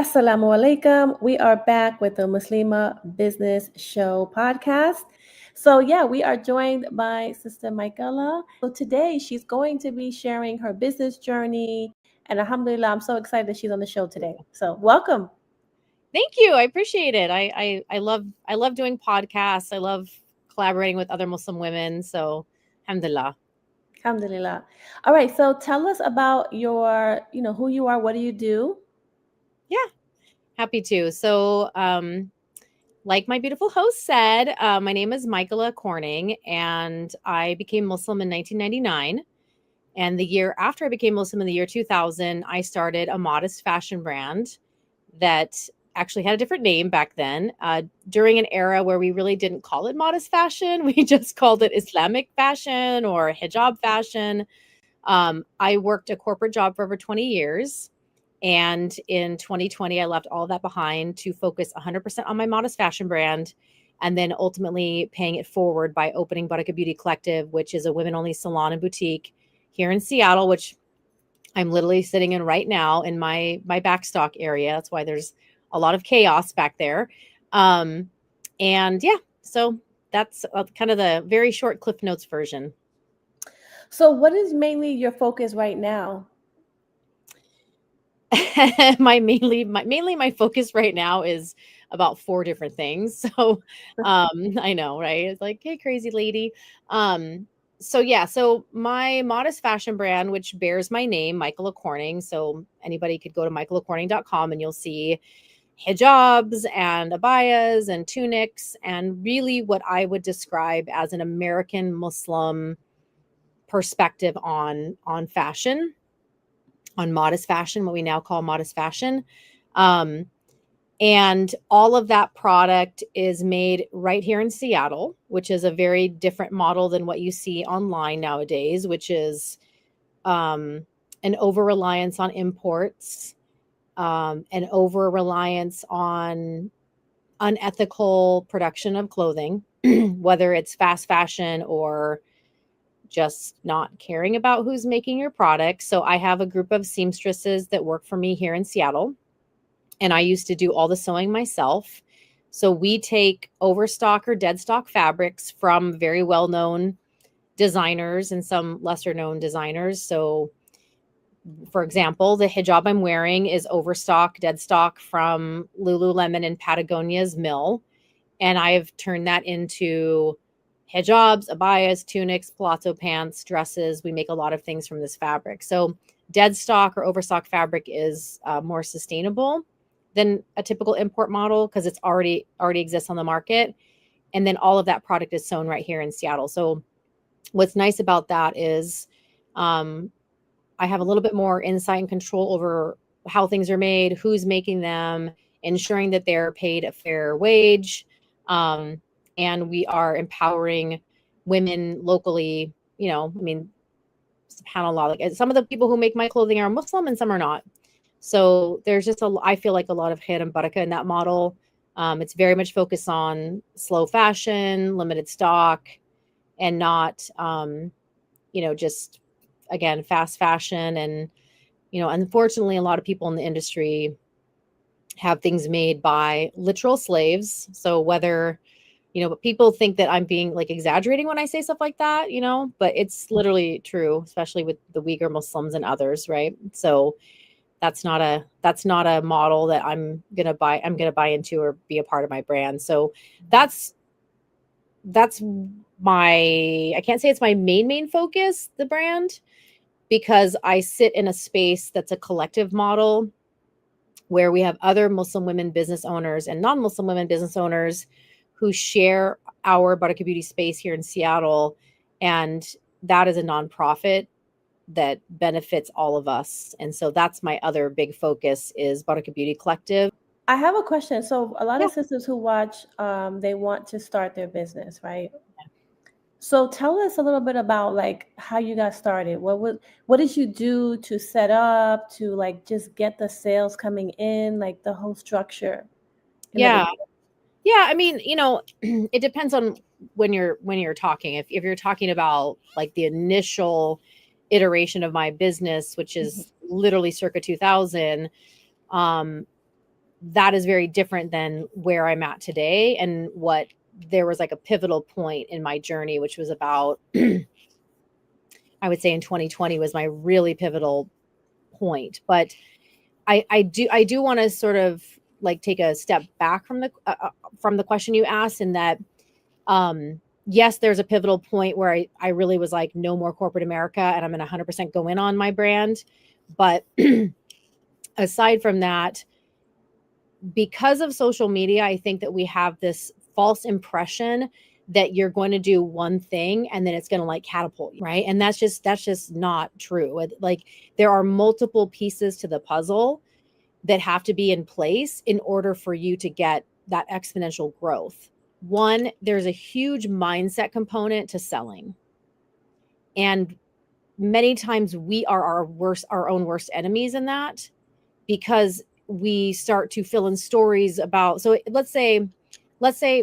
Assalamu alaikum. We are back with the Muslimah Business Show podcast. So, yeah, we are joined by Sister Michaela. So, today she's going to be sharing her business journey. And alhamdulillah, I'm so excited that she's on the show today. So, welcome. Thank you. I appreciate it. I love doing podcasts. I love collaborating with other Muslim women. So, alhamdulillah. Alhamdulillah. All right. So, tell us about who you are, what do you do? Yeah, happy to. So, like my beautiful host said, my name is Michaela Corning, and I became Muslim in 1999. And the year after I became Muslim in the year 2000, I started a modest fashion brand that actually had a different name back then, during an era where we really didn't call it modest fashion. We just called it Islamic fashion or hijab fashion. I worked a corporate job for over 20 years. And in 2020, I left all of that behind to focus 100% on my modest fashion brand, and then ultimately paying it forward by opening Barakah Beauty Collective, which is a women only salon and boutique here in Seattle, which I'm literally sitting in right now in my backstock area. That's why there's a lot of chaos back there. Um, and yeah, so that's kind of the very short Cliff Notes version. So, what is mainly your focus right now? My focus right now is about four different things. So I know, right? It's like, hey, crazy lady. So yeah, so my modest fashion brand, which bears my name, Michaela Corning. So anybody could go to michaelacorning.com and you'll see hijabs and abayas and tunics and really what I would describe as an American Muslim perspective on fashion, on modest fashion, what we now call modest fashion. Um, and all of that product is made right here in Seattle, which is a very different model than what you see online nowadays, which is um, an over reliance on imports, an over reliance on unethical production of clothing, whether it's fast fashion or just not caring about who's making your product. So I have a group of seamstresses that work for me here in Seattle, and I used to do all the sewing myself. So we take overstock or dead stock fabrics from very well-known designers and some lesser known designers. So for example, the hijab I'm wearing is overstock, dead stock from Lululemon and Patagonia's mill. And I've turned that into hijabs, abayas, tunics, palazzo pants, dresses. We make a lot of things from this fabric. So dead stock or overstock fabric is more sustainable than a typical import model because it's already exists on the market. And then all of that product is sewn right here in Seattle. So what's nice about that is um, I have a little bit more insight and control over how things are made, who's making them, ensuring that they're paid a fair wage. Um, and we are empowering women locally. I mean, subhanAllah, like some of the people who make my clothing are Muslim and some are not. So there's just I feel like a lot of khair and barakah in that model. It's very much focused on slow fashion, limited stock, and not, just again, fast fashion. And, unfortunately, a lot of people in the industry have things made by literal slaves. So whether, but people think that I'm being like exaggerating when I say stuff like that, but it's literally true, especially with the Uyghur Muslims and others, right? So that's not a model that I'm gonna buy into or be a part of my brand. So that's my, I can't say it's my main focus, the brand, because I sit in a space that's a collective model where we have other Muslim women business owners and non-Muslim women business owners who share our Barakah Beauty space here in Seattle. And that is a nonprofit that benefits all of us. And so that's my other big focus is Barakah Beauty Collective. I have a question. So, a lot Yeah. of sisters who watch, they want to start their business, right? So tell us a little bit about like how you got started. What did you do to set up to like just get the sales coming in, like the whole structure in the Yeah. beginning? Yeah. I mean, it depends on when you're talking. If you're talking about like the initial iteration of my business, which Mhm. is literally circa 2000, um, that is very different than where I'm at today. And what there was like a pivotal point in my journey, which was about, I would say in 2020 was my really pivotal point. But I do want to sort of like take a step back from the question you asked, in that yes, there's a pivotal point where I really was like, no more corporate America, and I'm going to 100% go in on my brand. But aside from that, because of social media, I think that we have this false impression that you're going to do one thing and then it's going to like catapult you, right? And that's just not true. Like, there are multiple pieces to the puzzle that have to be in place in order for you to get that exponential growth. One, there's a huge mindset component to selling. And many times we are our own worst enemies in that, because we start to fill in stories about, so let's say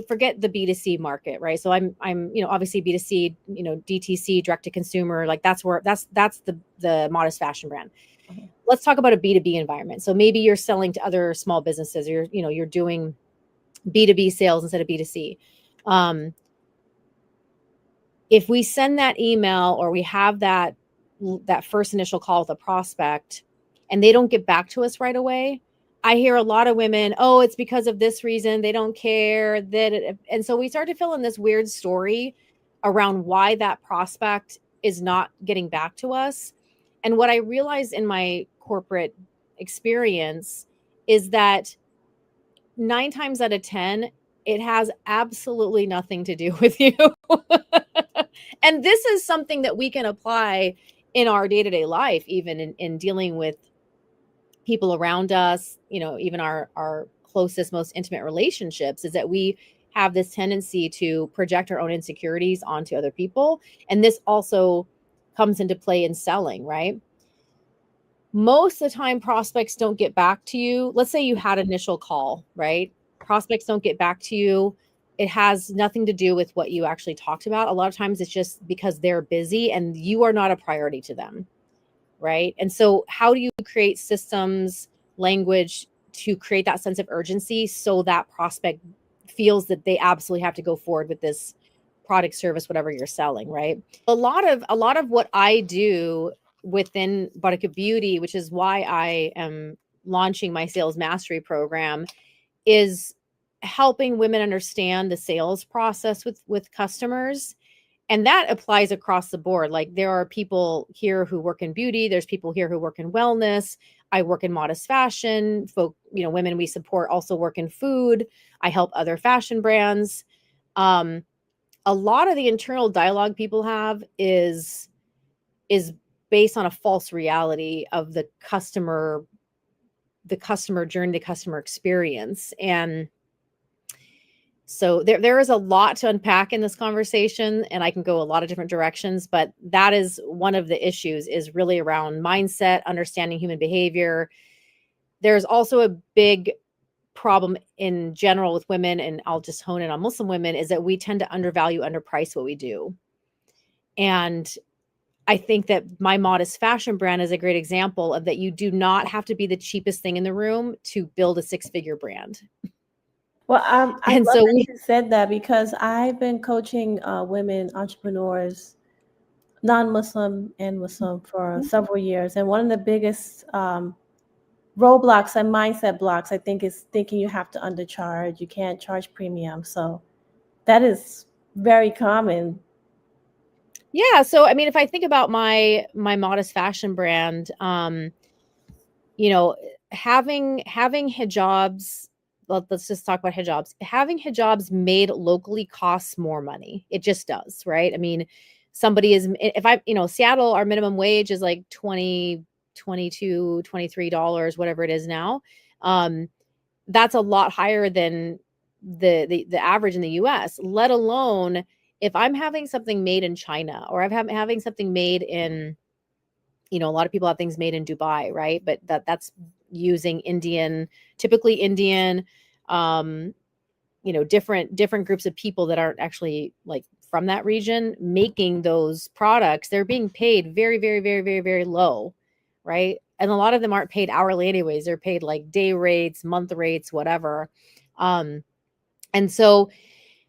forget the B2C market, right? So I'm obviously B2C, DTC, direct to consumer, like that's the Modest Fashion brand. Let's talk about a B2B environment. So maybe you're selling to other small businesses, or you're doing B2B sales instead of B2C. If we send that email, or we have that first initial call with a prospect, and they don't get back to us right away, I hear a lot of women, oh, it's because of this reason, they don't care, and so we start to fill in this weird story around why that prospect is not getting back to us. And what I realized in my corporate experience is that 9 times out of 10, it has absolutely nothing to do with you. And this is something that we can apply in our day-to-day life, even in dealing with people around us, even our closest, most intimate relationships, is that we have this tendency to project our own insecurities onto other people. And this also comes into play in selling, right? Most of the time, prospects don't get back to you. Let's say you had an initial call, right? Prospects don't get back to you. It has nothing to do with what you actually talked about. A lot of times it's just because they're busy and you are not a priority to them, right? And so how do you create systems, language to create that sense of urgency so that prospect feels that they absolutely have to go forward with this product, service, whatever you're selling, right? A lot of what I do within Barakah Beauty, which is why I am launching my sales mastery program, is helping women understand the sales process with customers. And that applies across the board. Like, there are people here who work in beauty, there's people here who work in wellness. I work in modest fashion. Women we support also work in food. I help other fashion brands. A lot of the internal dialogue people have is based on a false reality of the customer journey, the customer experience. And so there is a lot to unpack in this conversation, and I can go a lot of different directions, but that is one of the issues, is really around mindset, understanding human behavior. There's also a big problem in general with women, and I'll just hone in on Muslim women, is that we tend to undervalue, underprice what we do. And I think that my Modest Fashion brand is a great example of that. You do not have to be the cheapest thing in the room to build a 6-figure brand. Well, I And love so that you said that, because I've been coaching women entrepreneurs, non-Muslim and Muslim, for several years. And one of the biggest roadblocks and mindset blocks, I think, is thinking you have to undercharge. You can't charge premium. So that is very common. yeah, so I mean, if I think about my Modest Fashion brand, having hijabs, let's just talk about hijabs. Having hijabs made locally costs more money. It just does, right? I mean, Seattle, our minimum wage is like $20, $22, $23, whatever it is now. That's a lot higher than the average in the US, let alone if I'm having something made in China, or I'm having something made in, a lot of people have things made in Dubai, right? But that's using typically Indian, different groups of people that aren't actually like from that region making those products. They're being paid very, very, very, very, very low, right? and a lot of them aren't paid hourly anyways. They're paid like day rates, month rates, whatever. And so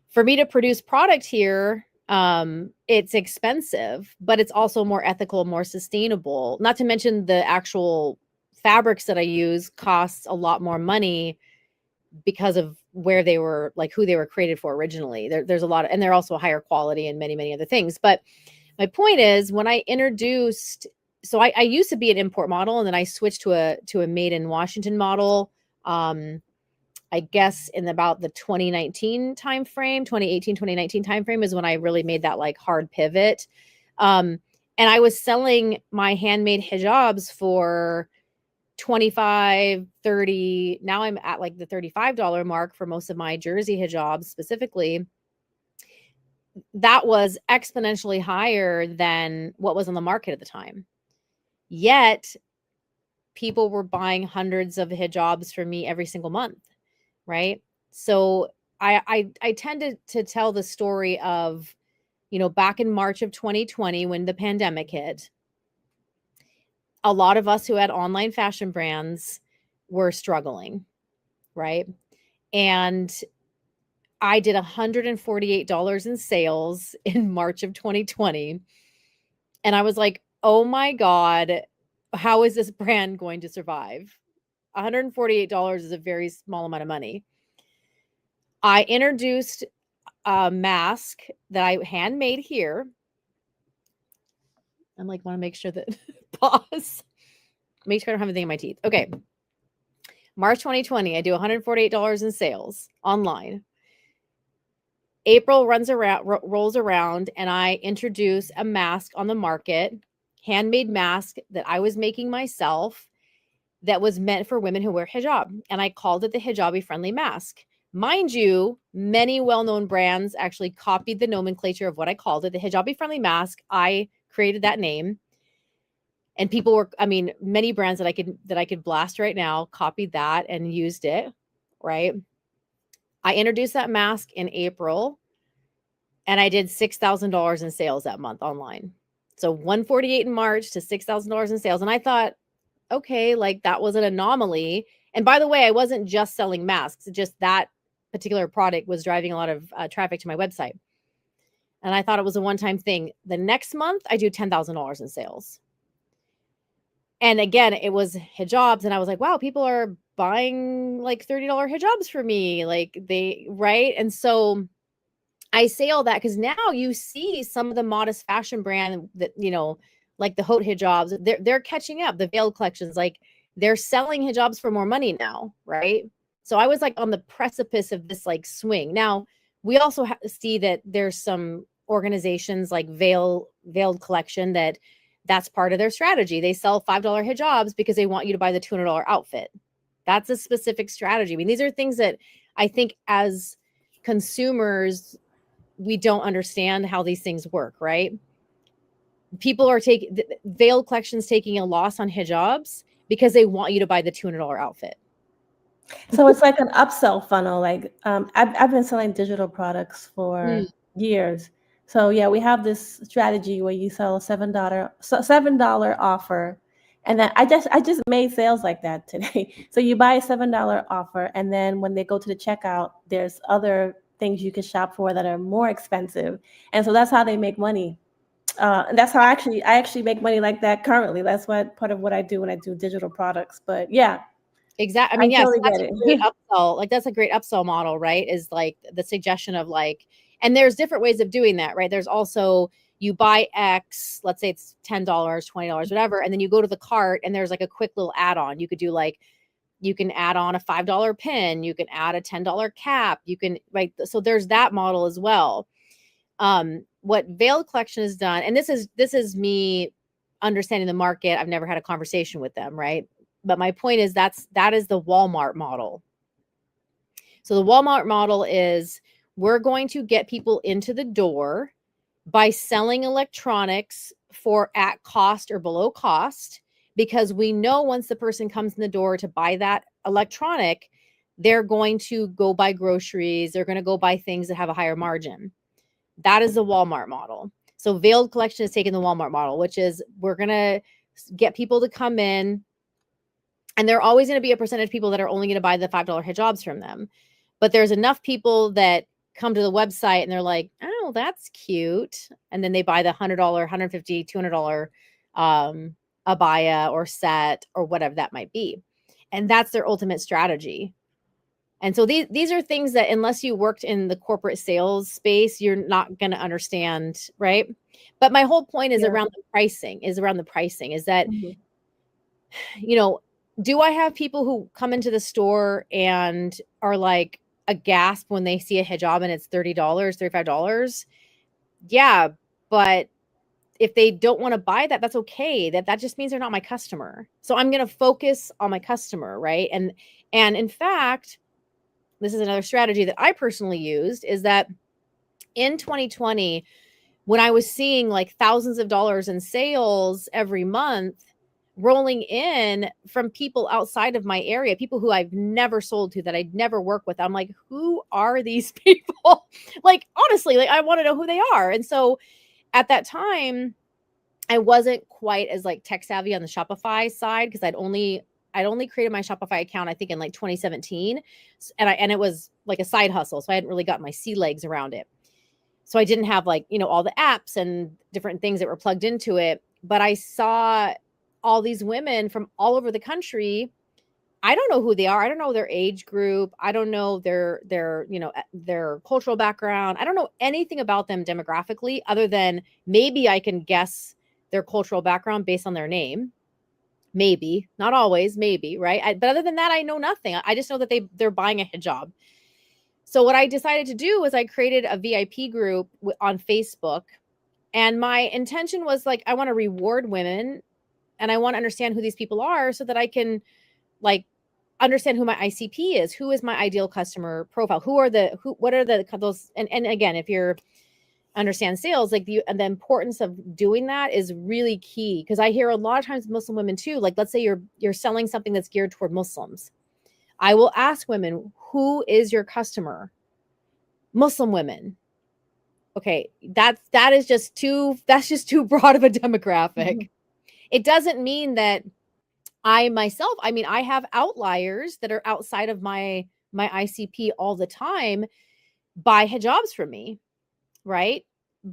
for me to produce product here, it's expensive, but it's also more ethical, more sustainable. Not to mention the actual fabrics that I use costs a lot more money because of where they were, like who they were created for originally. There's a lot of, and they're also higher quality and many, many other things. But my point is, when I introduced, so I used to be an import model, and then I switched to a made in Washington model. I guess in about the 2019 timeframe, 2018, 2019 timeframe is when I really made that like hard pivot. And I was selling my handmade hijabs for 25, 30. Now I'm at like the $35 mark for most of my jersey hijabs specifically. That was exponentially higher than what was on the market at the time. Yet people were buying hundreds of hijabs from me every single month. Right. So I tended to tell the story of, back in March of 2020, when the pandemic hit, a lot of us who had online fashion brands were struggling. Right. And I did $148 in sales in March of 2020. And I was like, oh my God, how is this brand going to survive? $148 is a very small amount of money. I introduced a mask that I handmade here. I'm like, want to make sure that pause. Make sure I don't have anything in my teeth. Okay. March 2020, I do $148 in sales online. April rolls around, and I introduce a mask on the market, handmade mask that I was making myself, that was meant for women who wear hijab. And I called it the hijabi friendly mask. Mind you, many well-known brands actually copied the nomenclature of what I called it, the hijabi friendly mask. I created that name. And people were, many brands that I could blast right now copied that and used it, right? I introduced that mask in April, and I did $6,000 in sales that month online. So 148 in March to $6,000 in sales. And I thought, okay, like that was an anomaly. And by the way, I wasn't just selling masks, just that particular product was driving a lot of traffic to my website. And I thought it was a one-time thing. The next month, I do $10,000 in sales. And again, it was hijabs. And I was like, wow, people are buying like $30 hijabs for me. Right? And so I say all that because now you see some of the modest fashion brand that, like the haute hijabs, they're catching up. The veiled collections, like they're selling hijabs for more money now, right? So I was like on the precipice of this like swing. Now we also see that there's some organizations like Veiled Collection that's part of their strategy. They sell $5 hijabs because they want you to buy the $200 outfit. That's a specific strategy. I mean, these are things that I think as consumers, we don't understand how these things work, right? People are Veiled Collections taking a loss on hijabs because they want you to buy the $200 outfit. So it's like an upsell funnel. Like I've been selling digital products for years. So yeah, we have this strategy where you sell a $7 offer, and then I just made sales like that today. So you buy a $7 offer, and then when they go to the checkout, there's other things you can shop for that are more expensive, and so that's how they make money. And that's how I actually make money like that currently. That's part of what I do when I do digital products. But yeah. Exactly. I mean, yes, so that's a great upsell. Like that's a great upsell model, right? Is like the suggestion of like, and there's different ways of doing that, right? There's also you buy X, let's say it's $10, $20, whatever, and then you go to the cart and there's like a quick little add-on. You could do like, you can add on a $5 pin, you can add a $10 cap, you can, right? So there's that model as well. What Veiled Collection has done, and this is me understanding the market. I've never had a conversation with them, right? But my point is that is the Walmart model. So the Walmart model is we're going to get people into the door by selling electronics for at cost or below cost, because we know once the person comes in the door to buy that electronic, they're going to go buy groceries. They're going to go buy things that have a higher margin. That is the Walmart model. So Veiled Collection is taking the Walmart model, which is we're going to get people to come in. And there are always going to be a percentage of people that are only going to buy the $5 hijabs from them. But there's enough people that come to the website and they're like, oh, that's cute. And then they buy the $100, $150, $200 abaya or set or whatever that might be. And that's their ultimate strategy. And so these are things that unless you worked in the corporate sales space, you're not going to understand, right? But my whole point is around the pricing, is that, you know, do I have people who come into the store and are like a gasp when they see a hijab and it's $30, $35? Yeah, but if they don't want to buy that, that's okay. That just means they're not my customer. So I'm going to focus on my customer, right? And in fact, this is another strategy that I personally used, is that in 2020, when I was seeing like thousands of dollars in sales every month rolling in from people outside of my area, people who I've never sold to, that I'd never worked with, I'm like, who are these people? Like, honestly, like I want to know who they are. And so at that time, I wasn't quite as like tech savvy on the Shopify side, because I'd only created my Shopify account, I think, in like 2017. And it was like a side hustle. So I hadn't really got my sea legs around it. So I didn't have like, you know, all the apps and different things that were plugged into it. But I saw all these women from all over the country. I don't know who they are. I don't know their age group. I don't know their, you know, their cultural background. I don't know anything about them demographically, other than maybe I can guess their cultural background based on their name. Maybe, not always, maybe, right? But other than that, I know nothing. I just know that they're buying a hijab. So what I decided to do was I created a VIP group on Facebook. And my intention was like, I want to reward women and I want to understand who these people are so that I can like understand who my ICP is, who is my ideal customer profile, what are those, and again, if you're understand sales, like the importance of doing that is really key. Because I hear a lot of times Muslim women too, like let's say you're selling something that's geared toward Muslims. I will ask women, who is your customer? Muslim women. Okay, that's just too broad of a demographic. It doesn't mean that I myself, I mean, I have outliers that are outside of my ICP all the time buy hijabs from me, right?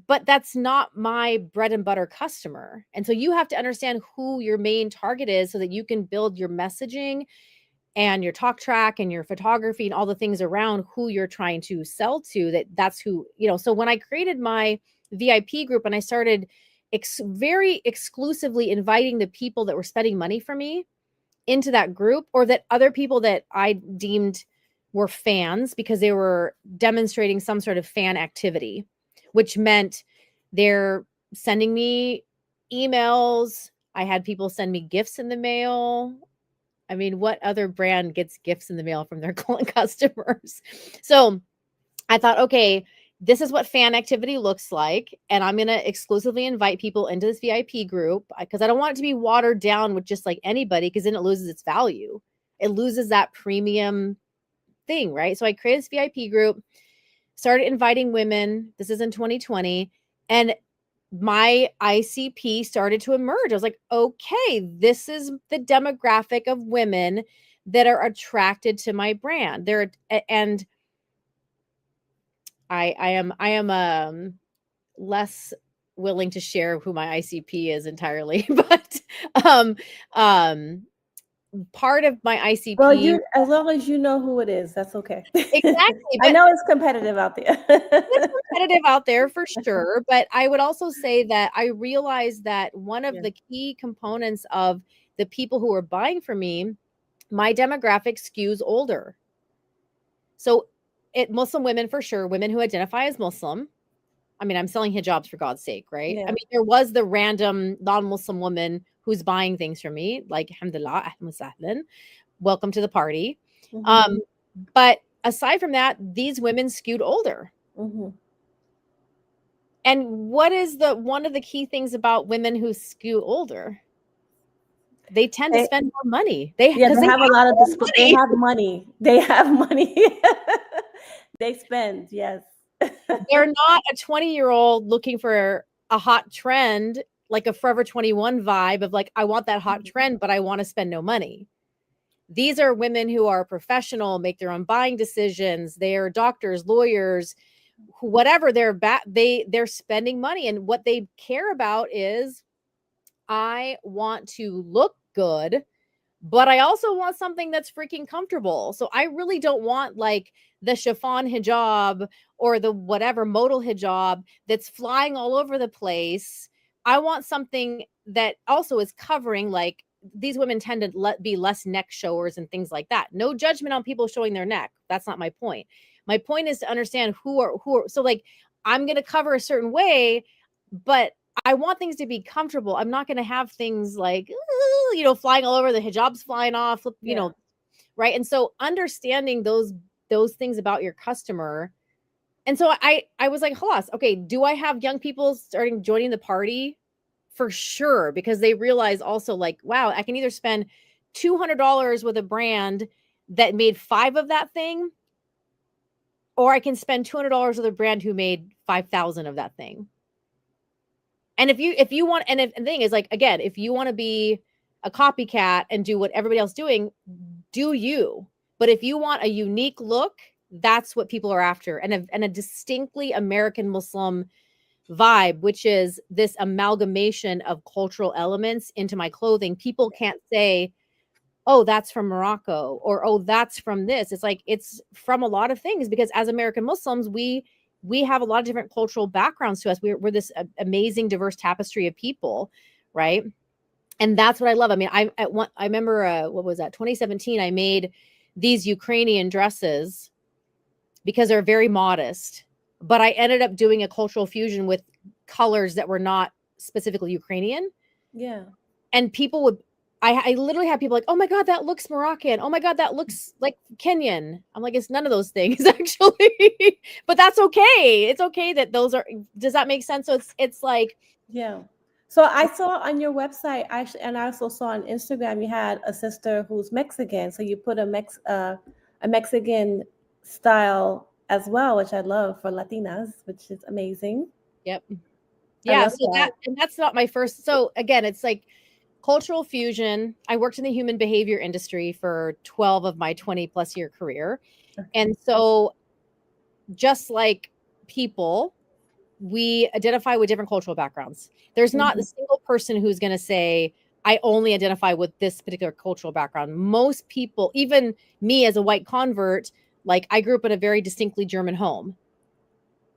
But that's not my bread and butter customer. And so you have to understand who your main target is so that you can build your messaging and your talk track and your photography and all the things around who you're trying to sell to, that's who, you know. So when I created my VIP group and I started very exclusively inviting the people that were spending money for me into that group, or that other people that I deemed were fans because they were demonstrating some sort of fan activity, which meant they're sending me emails. I had people send me gifts in the mail. I mean, what other brand gets gifts in the mail from their customers? So I thought, okay, this is what fan activity looks like. And I'm going to exclusively invite people into this VIP group because I don't want it to be watered down with just like anybody, because then it loses its value. It loses that premium thing, right? So I created this VIP group, started inviting women. This is in 2020. And my ICP started to emerge. I was like, okay, this is the demographic of women that are attracted to my brand. And I am less willing to share who my ICP is entirely, but part of my ICP. Well, as long as you know who it is, that's okay. Exactly. I know it's competitive out there. It's competitive out there for sure. But I would also say that I realized that one of the key components of the people who are buying from me, my demographic skews older. So Muslim women, for sure, women who identify as Muslim. I mean, I'm selling hijabs for God's sake, right? Yeah. I mean, there was the random non-Muslim woman who's buying things from me, like, alhamdulillah, ahlan wa sahlan, welcome to the party. Mm-hmm. But aside from that, these women skewed older. Mm-hmm. And what is one of the key things about women who skew older? They tend to spend more money. They have a lot of money. They have money. They have money. They spend, yes. They're not a 20-year-old looking for a hot trend, like a Forever 21 vibe of like, I want that hot trend, but I want to spend no money. These are women who are professional, make their own buying decisions. They are doctors, lawyers, whatever. They're spending money, and what they care about is, I want to look good, but I also want something that's freaking comfortable. So I really don't want like the chiffon hijab or the whatever modal hijab that's flying all over the place. I want something that also is covering, like, these women tend to be less neck showers and things like that. No judgment on people showing their neck. That's not my point. My point is to understand who are so, like, I'm going to cover a certain way, but I want things to be comfortable. I'm not going to have things like, flying all over, the hijabs flying off, right? And so understanding those things about your customer. And so I was like, Halas, okay, do I have young people starting joining the party? For sure, because they realize also, like, wow, I can either spend $200 with a brand that made 5 of that thing, or I can spend $200 with a brand who made 5,000 of that thing. And if you want, and the thing is, like, again, if you want to be a copycat and do what everybody else doing, do you. But if you want a unique look, that's what people are after, and a distinctly American Muslim vibe, which is this amalgamation of cultural elements into my clothing. People can't say, oh, that's from Morocco, or oh, that's from this. It's like, it's from a lot of things, because as American Muslims, we have a lot of different cultural backgrounds to us. We're this amazing diverse tapestry of people, right? And that's what I love. I mean, I remember what was that, 2017, I made these Ukrainian dresses because they're very modest, but I ended up doing a cultural fusion with colors that were not specifically Ukrainian. Yeah. And people would, I literally had people like, oh my God, that looks Moroccan. Oh my God, that looks like Kenyan. I'm like, it's none of those things actually, but that's okay. It's okay that those are, does that make sense? So it's like, yeah. So I saw on your website actually, and I also saw on Instagram, you had a sister who's Mexican. So you put a Mexican style as well, which I love for Latinas, which is amazing. yep. I Yeah. love So that. that's not my first. So again, it's like cultural fusion. I worked in the human behavior industry for 12 of my 20 plus year career. Okay. And so just like people, we identify with different cultural backgrounds. There's not a single person who's going to say, I only identify with this particular cultural background. Most people, even me as a white convert, like, I grew up in a very distinctly German home,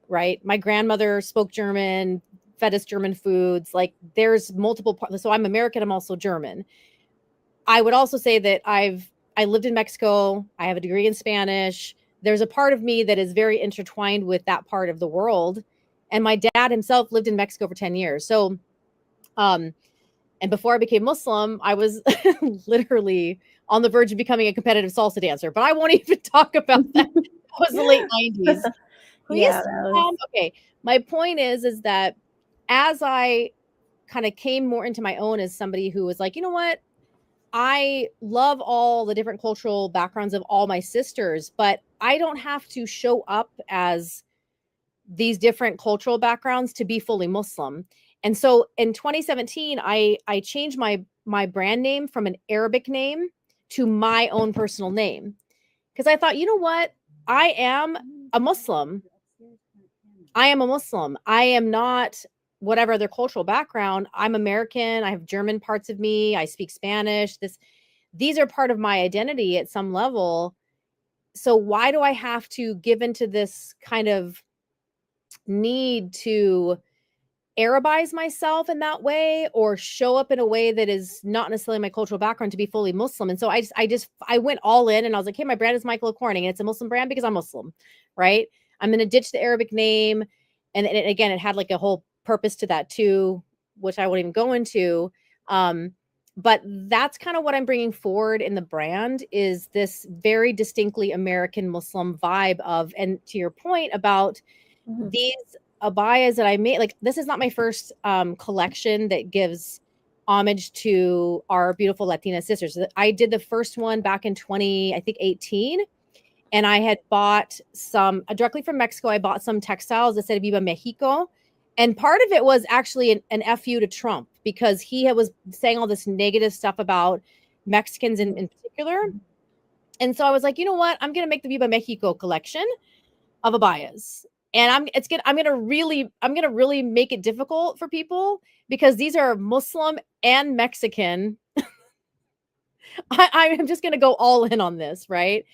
right? My grandmother spoke German, fed us German foods. Like, there's multiple parts. So I'm American, I'm also German. I would also say that I lived in Mexico. I have a degree in Spanish. There's a part of me that is very intertwined with that part of the world. And my dad himself lived in Mexico for 10 years. So, and before I became Muslim, I was literally on the verge of becoming a competitive salsa dancer, but I won't even talk about that. That was the late 90s. Yeah, Okay. My point is that as I kind of came more into my own as somebody who was like, you know what? I love all the different cultural backgrounds of all my sisters, but I don't have to show up as these different cultural backgrounds to be fully Muslim. And so in 2017, I changed my brand name from an Arabic name to my own personal name, because I thought, you know what? I am a Muslim. I am a Muslim. I am not whatever other cultural background. I'm American. I have German parts of me. I speak Spanish. These are part of my identity at some level. So why do I have to give into this kind of need to Arabize myself in that way, or show up in a way that is not necessarily my cultural background to be fully Muslim? And so I went all in, and I was like, hey, my brand is Michaela Corning, and it's a Muslim brand because I'm Muslim, right? I'm going to ditch the Arabic name. And again, it had like a whole purpose to that too, which I won't even go into. But that's kind of what I'm bringing forward in the brand, is this very distinctly American Muslim vibe of, and to your point about these abayas that I made, like, this is not my first collection that gives homage to our beautiful Latina sisters. I did the first one back in 2018, and I had bought some directly from Mexico. I bought some textiles that said Viva Mexico. And part of it was actually an FU to Trump, because he was saying all this negative stuff about Mexicans in particular. And so I was like, you know what? I'm going to make the Viva Mexico collection of abayas. And I'm going to really make it difficult for people because these are Muslim and Mexican. I'm just going to go all in on this. Right.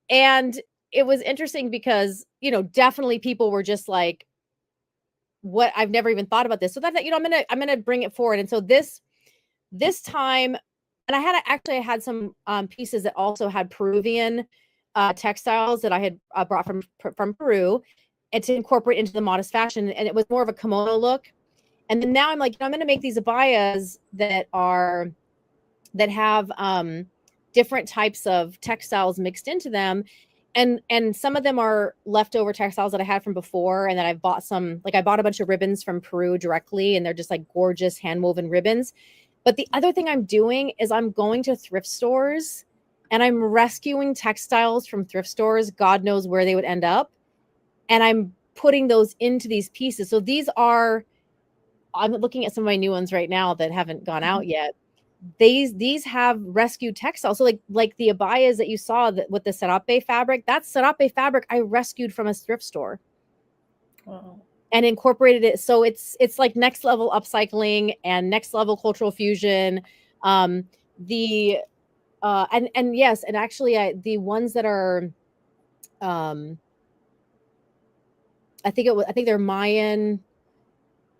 And it was interesting because, definitely people were just like, what, I've never even thought about this. So that, I'm going to bring it forward. And so this time, and I had some pieces that also had Peruvian textiles that I had brought from Peru, and to incorporate into the modest fashion. And it was more of a kimono look. And then now I'm like, I'm going to make these abayas that have different types of textiles mixed into them. And some of them are leftover textiles that I had from before, and then I've bought some, like I bought a bunch of ribbons from Peru directly, and they're just like gorgeous hand woven ribbons. But the other thing I'm doing is I'm going to thrift stores and I'm rescuing textiles from thrift stores. God knows where they would end up. And I'm putting those into these pieces. So I'm looking at some of my new ones right now that haven't gone out yet. These have rescued textiles. So like the abayas that you saw with the serape fabric, that's serape fabric I rescued from a thrift store. Wow. And incorporated it. So it's like next level upcycling and next level cultural fusion. And yes, and actually the ones that are, I think they're Mayan.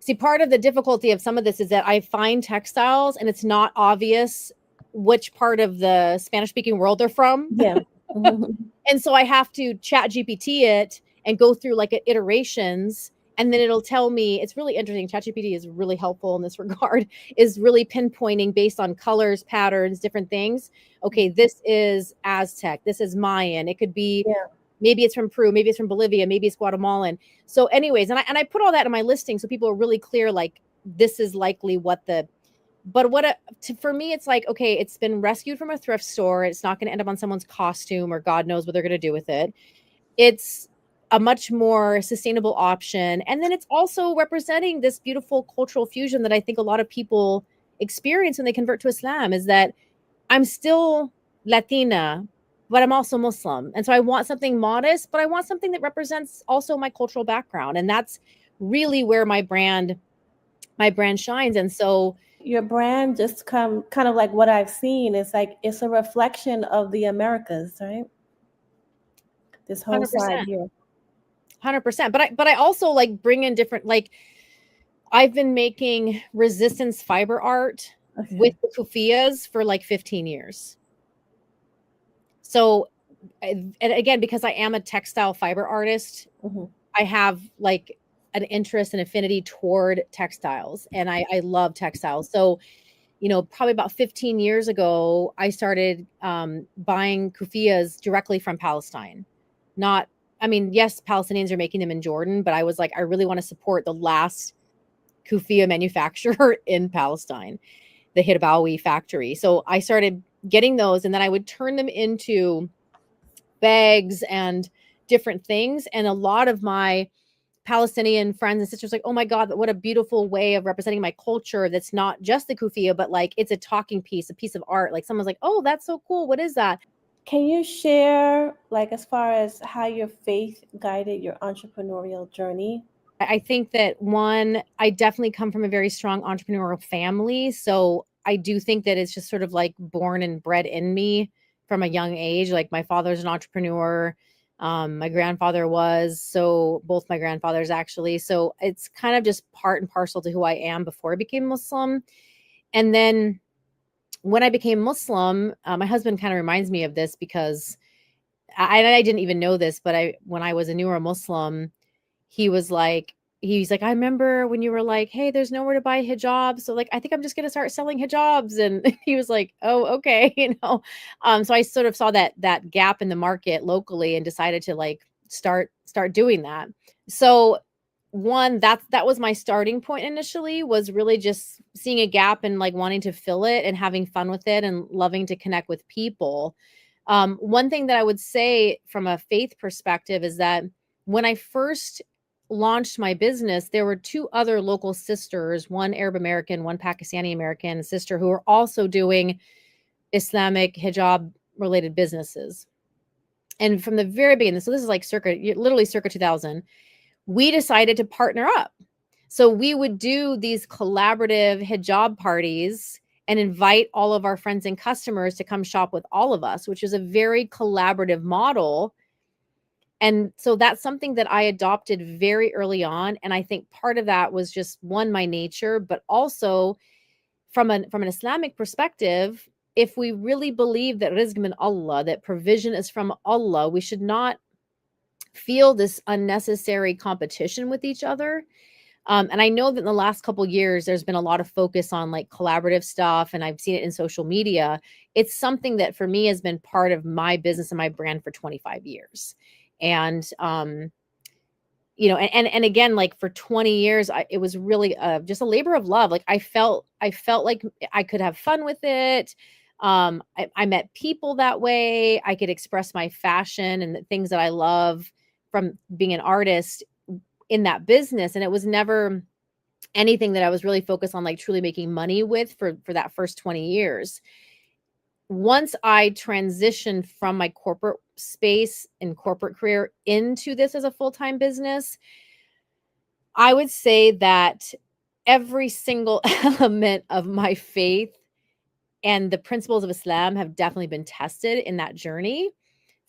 See, part of the difficulty of some of this is that I find textiles and it's not obvious which part of the Spanish speaking world they're from. Yeah. And so I have to chat GPT it and go through like iterations, and then it'll tell me. It's really interesting. ChatGPT is really helpful in this regard, is really pinpointing based on colors, patterns, different things. Okay, this is Aztec, this is Mayan. It could be, maybe it's from Peru, maybe it's from Bolivia, maybe it's Guatemalan. So anyways, and I put all that in my listing so people are really clear, like this is likely for me, it's like, okay, it's been rescued from a thrift store. It's not going to end up on someone's costume, or God knows what they're going to do with it. It's a much more sustainable option. And then it's also representing this beautiful cultural fusion that I think a lot of people experience when they convert to Islam, is that I'm still Latina, but I'm also Muslim. And so I want something modest, but I want something that represents also my cultural background. And that's really where my brand shines. And so your brand just kind of like what I've seen. It's like it's a reflection of the Americas, right? This whole 100%. side here. 100%. But I also like bring in different, like I've been making resistance fiber art with the kufiyas for like 15 years. So, and again, because I am a textile fiber artist, I have like an interest and affinity toward textiles, and I love textiles. So, probably about 15 years ago, I started buying kufiyas directly from Palestine. Yes, Palestinians are making them in Jordan, but I was like, I really want to support the last kufiya manufacturer in Palestine, the Hidabawi factory. So I started getting those, and then I would turn them into bags and different things. And a lot of my Palestinian friends and sisters like, oh my God, what a beautiful way of representing my culture. That's not just the kufiya, but like it's a talking piece, a piece of art. Like someone's like, oh, that's so cool. What is that? Can you share, like, as far as how your faith guided your entrepreneurial journey? I think that one, I definitely come from a very strong entrepreneurial family. So I do think that it's just sort of like born and bred in me from a young age. Like my father's an entrepreneur. My grandfather was, so both my grandfathers actually. So it's kind of just part and parcel to who I am before I became Muslim. And then when I became Muslim, my husband kind of reminds me of this because I didn't even know this, but when I was a newer Muslim, he's like, I remember when you were like, hey, there's nowhere to buy hijabs. So like, I think I'm just going to start selling hijabs. And he was like, oh, okay. So I sort of saw that gap in the market locally and decided to like start doing that. So one, that was my starting point initially, was really just seeing a gap and like wanting to fill it and having fun with it and loving to connect with people. One thing that I would say from a faith perspective is that when I first launched my business, there were two other local sisters, one Arab American, one Pakistani American sister, who were also doing Islamic hijab related businesses. And from the very beginning, so this is like literally circa 2000, we decided to partner up. So we would do these collaborative hijab parties and invite all of our friends and customers to come shop with all of us, which is a very collaborative model. And so that's something that I adopted very early on. And I think part of that was just one, my nature, but also from an Islamic perspective, if we really believe that rizq min Allah, that provision is from Allah, we should not feel this unnecessary competition with each other. And I know that in the last couple of years, there's been a lot of focus on like collaborative stuff, and I've seen it in social media. It's something that for me has been part of my business and my brand for 25 years. And, and again, like for 20 years, it was really just a labor of love. Like I felt like I could have fun with it. I met people that way. I could express my fashion and the things that I love from being an artist in that business. And it was never anything that I was really focused on, like truly making money with for that first 20 years. Once I transitioned from my corporate space and corporate career into this as a full-time business, I would say that every single element of my faith and the principles of Islam have definitely been tested in that journey.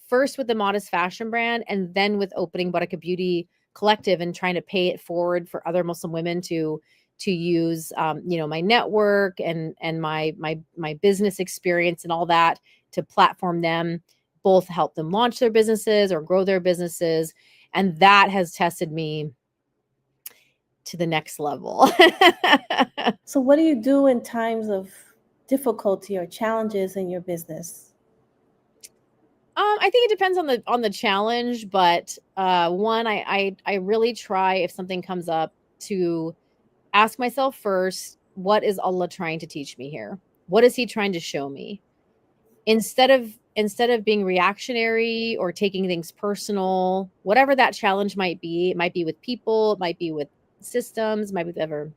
First with the modest fashion brand, and then with opening Barakah Beauty Collective and trying to pay it forward for other Muslim women to use, my network and my business experience and all that to platform them, both help them launch their businesses or grow their businesses. And that has tested me to the next level. So what do you do in times of difficulty or challenges in your business? I think it depends on the challenge, but one, I really try, if something comes up, to ask myself first, what is Allah trying to teach me here? What is He trying to show me? Instead of being reactionary or taking things personal, whatever that challenge might be, it might be with people, it might be with systems, it might be whatever.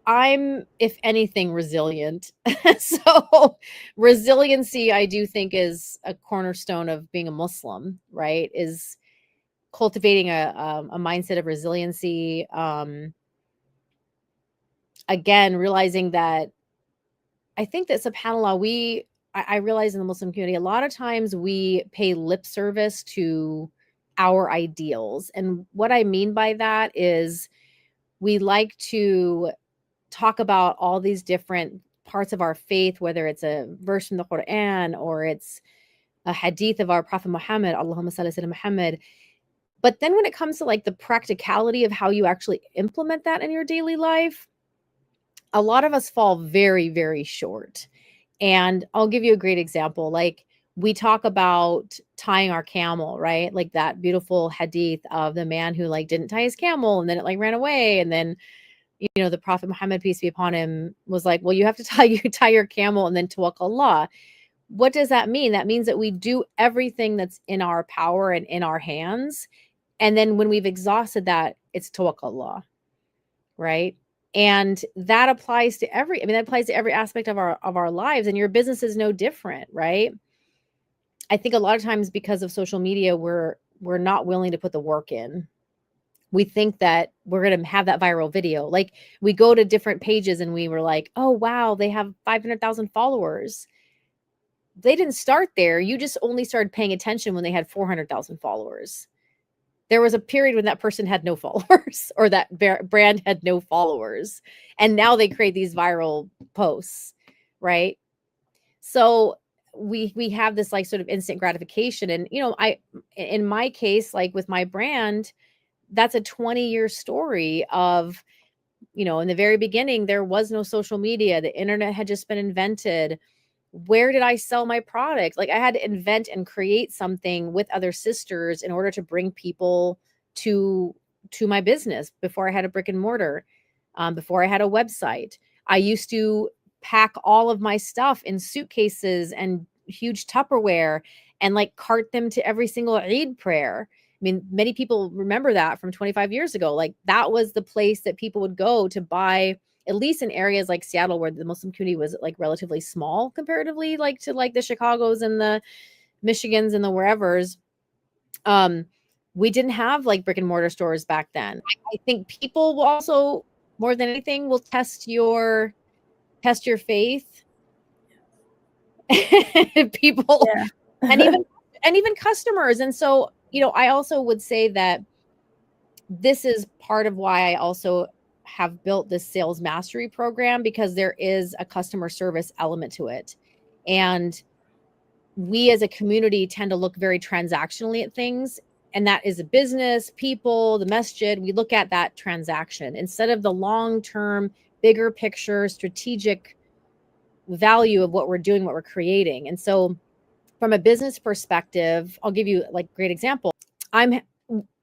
I'm, if anything, resilient. So resiliency, I do think, is a cornerstone of being a Muslim, right? Is cultivating a mindset of resiliency. Again, realizing that I think that subhanAllah, I realize in the Muslim community, a lot of times we pay lip service to our ideals. And what I mean by that is we like to talk about all these different parts of our faith, whether it's a verse from the Quran or it's a hadith of our Prophet Muhammad, Allahumma salli ala Muhammad. But then when it comes to like the practicality of how you actually implement that in your daily life, a lot of us fall very, very short. And I'll give you a great example. Like we talk about tying our camel, right? Like that beautiful hadith of the man who like didn't tie his camel and then it like ran away. And then, the Prophet Muhammad, peace be upon him, was like, well, you have to tie your camel and then tawakkal Allah. What does that mean? That means that we do everything that's in our power and in our hands. And then when we've exhausted that, it's tawakkal Allah, right? And that applies to every aspect of our lives, and your business is no different, right? I think a lot of times because of social media, we're not willing to put the work in. We think that we're going to have that viral video. Like we go to different pages and we were like, oh, wow, they have 500,000 followers. They didn't start there. You just only started paying attention when they had 400,000 followers. There was a period when that person had no followers or that brand had no followers. And now they create these viral posts, right? So we have this like sort of instant gratification. And, in my case, like with my brand, that's a 20-year story of, in the very beginning, there was no social media. The internet had just been invented. Where did I sell my product? Like I had to invent and create something with other sisters in order to bring people to my business before I had a brick and mortar, before I had a website. I used to pack all of my stuff in suitcases and huge Tupperware and like cart them to every single Eid prayer. I mean, many people remember that from 25 years ago. Like that was the place that people would go to buy at least in areas like Seattle, where the Muslim community was like relatively small comparatively, like to like the Chicagos and the Michigans and the wherevers. We didn't have like brick and mortar stores back then. I think people will also, more than anything, will test your faith. People, Yeah. and even customers. And so, I also would say that this is part of why I also have built this sales mastery program, because there is a customer service element to it. And we as a community tend to look very transactionally at things. And that is a business, people, the masjid. We look at that transaction instead of the long-term, bigger picture, strategic value of what we're doing, what we're creating. And so from a business perspective, I'll give you like great example.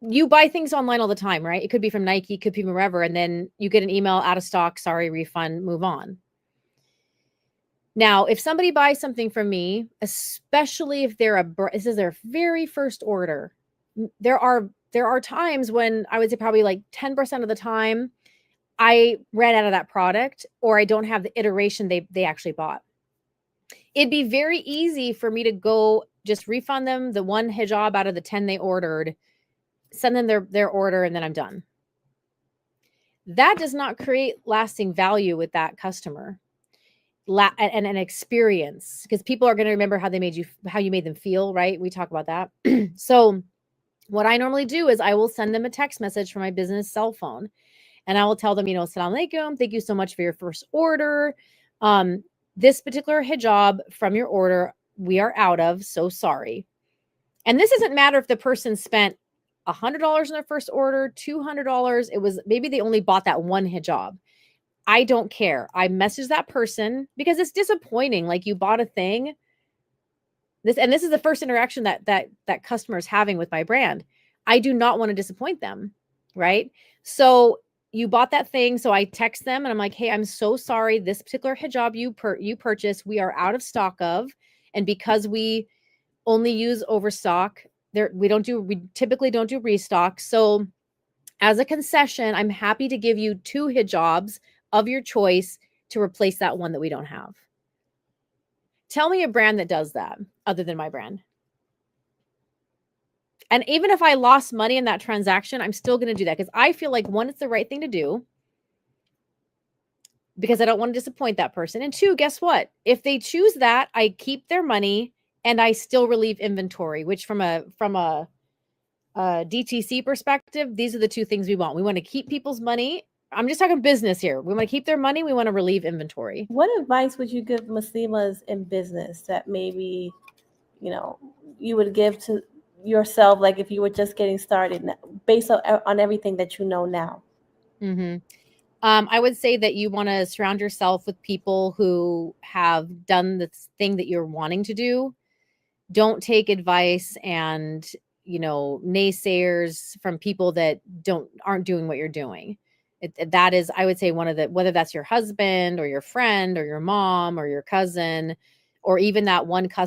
You buy things online all the time, right? It could be from Nike, could be from wherever, and then you get an email, out of stock, sorry, refund, move on. Now, if somebody buys something from me, especially if this is their very first order, there are times when I would say probably like 10% of the time I ran out of that product, or I don't have the iteration they actually bought. It'd be very easy for me to go just refund them the one hijab out of the 10 they ordered, send them their order, and then I'm done. That does not create lasting value with that customer and an experience, because people are going to remember how you made them feel, right? We talk about that. So what I normally do is I will send them a text message from my business cell phone, and I will tell them, Assalamu alaikum, thank you so much for your first order. This particular hijab from your order, we are out of, so sorry. And this doesn't matter if the person spent $100 in their first order, $200. It was maybe they only bought that one hijab. I don't care. I message that person because it's disappointing. Like, you bought a thing. This is the first interaction that customer is having with my brand. I do not want to disappoint them, right? So you bought that thing. So I text them and I'm like, hey, I'm so sorry. This particular hijab you purchased, we are out of stock of. And because we only use overstock, we typically don't do restock. So as a concession, I'm happy to give you 2 hijabs of your choice to replace that one that we don't have. Tell me a brand that does that other than my brand. And even if I lost money in that transaction, I'm still going to do that because I feel like, one, it's the right thing to do because I don't want to disappoint that person. And 2, guess what? If they choose that, I keep their money and I still relieve inventory, which from a DTC perspective, these are the 2 things we want. We want to keep people's money. I'm just talking business here. We want to keep their money. We want to relieve inventory. What advice would you give Muslimahs in business that maybe, you would give to yourself, like if you were just getting started, based on everything that you know now? Mm-hmm. I would say that you want to surround yourself with people who have done the thing that you're wanting to do. Don't take advice and, naysayers from people that aren't doing what you're doing. That is, I would say, whether that's your husband or your friend or your mom or your cousin, or even that one customer